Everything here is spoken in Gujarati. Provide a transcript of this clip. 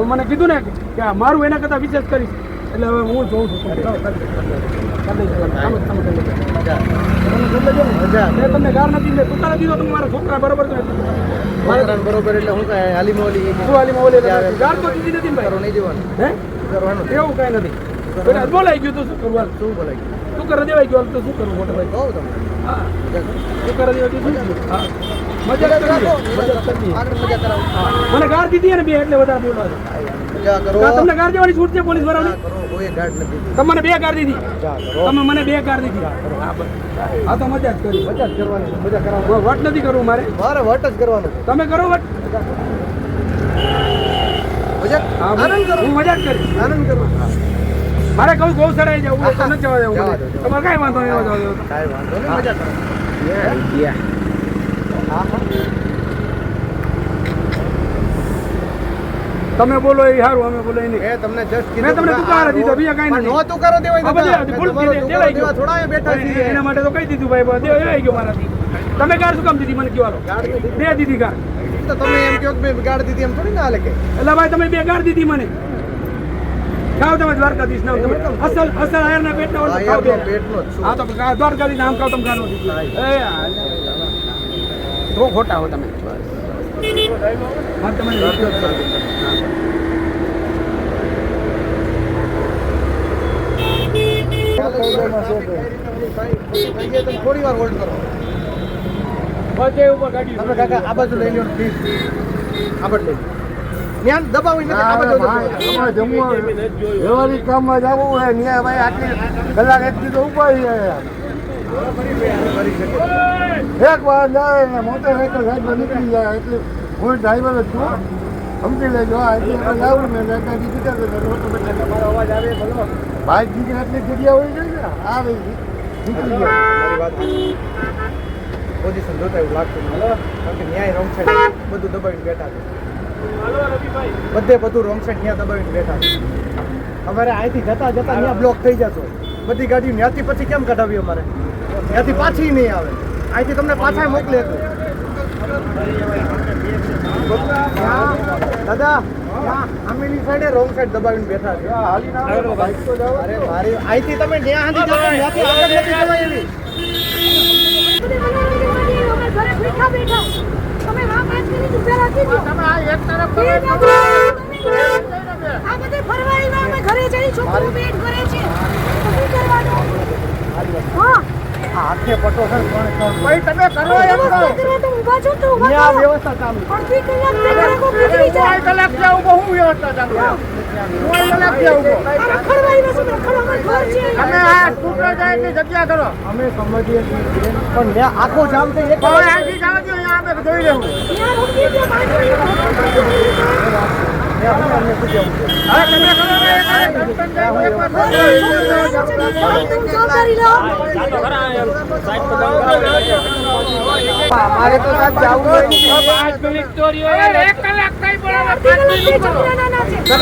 મને કીધું ને કે મારું એના કરતાં વિશેષ કરીશ એટલે હવે હું જોઉં છું તમને ગાર નથી તું કાલે દીધો તમે મારા છોકરા બરોબર છે બરોબર એટલે હું કઈ હાલી મોલી ગાર તો દીધી નથી ભાઈ નહીં દેવાનું હે કરવાનું એવું કઈ નથી બોલાઈ ગયું તો શું કરવું શું બોલાય શું કરે દેવાઈ ગયું તો શું કરવું મોટા ભાઈ કહું તમને હા શું કરે દેવાઈ ગયું શું હા મજા કરવી મને ગાર દીધી ને બે એટલે વધારે બોલવા મજા કરો તમને ગાર દેવાની છૂટ છે પોલીસ વાળાની કોઈ ગાઢ નથી તમને બે ગાર દીધી તમે મને બે ગાર દીધી હા તો મજા જ કરી મજા જ કરવાની મજા કરાવવાનું વટ નથી કરવું મારે વટ જ કરવાનું તમે કરો વટ મજા આનંદ કરો હું મજા જ કરીશ આનંદ કરો મારે કહું ગૌશાળાએ જવું તો નથી જવા દેવું તમારે કાંઈ વાંધો નહીં જવા દેવું કાંઈ વાંધો નહીં મજા કરો તમે બોલો એ સારું અમે બોલો એ નહીં એ તમને જસ્ટ મેં તમને તુકાર દીધો બીજા કાંઈ નથી નો તુકારો દેવાય થોડા બેઠા છીએ એના માટે તો કહી દીધું ભાઈ દેવાઈ ગયો મારાથી તમે ગાર શું કામ દીધી મને કહેવાનો બે દીધી ગાર તો તમે એમ કહો કે ગાડ દીધી એમ થોડી ના હાલે કે એટલે ભાઈ તમે બે ગાર દીધી મને ખાવ તમે દ્વારકાધીશ નામ તમે અસલ આયરના પેટના હોય તો ખાવ બે પેટનો જ છું હા તો દ્વારકાધીશ નામ ખાવ તમે ગાર નો દીધી તો ખોટા હો તમે હા તમે થોડી વાર હોલ્ડ કરો બધે ઉપર ગાડી તમે કાકા આ બાજુ લઈ લો પ્લીઝ આ બાજુ લઈ ન્યાન દબાવી નથી આ બાજુ વ્યવહારિક કામમાં જવું હોય ન્યા ભાઈ આટલી કલાક એક દીધો ઉપાય એક વાર જાય ને મોટરસાઇકલ સાઈડમાં નીકળી જાય એટલે હું ડ્રાઈવર જ છું સમજી લેજો એટલે લાવું ને ગાડી દીધા મારો અવાજ આવે બોલો બાઇક નીકળે એટલી જગ્યા હોય છે ને આ રહી નીકળી જાય પોઝિશન જોતા એવું લાગતું કારણ કે ન્યાય રોંગ સાઈડ બધું દબાવીને બેઠા છે બધે બધું રોંગ સાઈડ ત્યાં દબાવીને બેઠા છે અમારે અહીંથી જતા ત્યાં બ્લોક થઈ જશો બધી ગાડીઓ ત્યાંથી પછી કેમ કઢાવી અમારે ત્યાંથી પાછી નહીં આવે અહીંથી તમને પાછા મોકલે દાદા આમેલી સાઈડે રોંગ સાઈડ દબાવીને બેઠા છે અરે મારી અહીંથી તમે ત્યાં સુધી જાઓ ત્યાંથી આગળ નથી જવાય એવી હાથે પટો સર ભાઈ તમે કરો એમ કહો આ વ્યવસ્થા ચાલુ કલાક જાવ હું વ્યવસ્થા ચાલુ કલાક જાવ તમે આ સ્કૂટર જાય એટલી જગ્યા કરો અમે સમજીએ છીએ પણ મેં આખો જામ થઈ એક અહીંથી જાવ છો અહીંયા આપણે જોઈ લેવું મારે તો સાહેબ જવું હોય 5 મિનિટ સ્ટોરી હોય 1 કલાક કઈ બરાબર 5 મિનિટ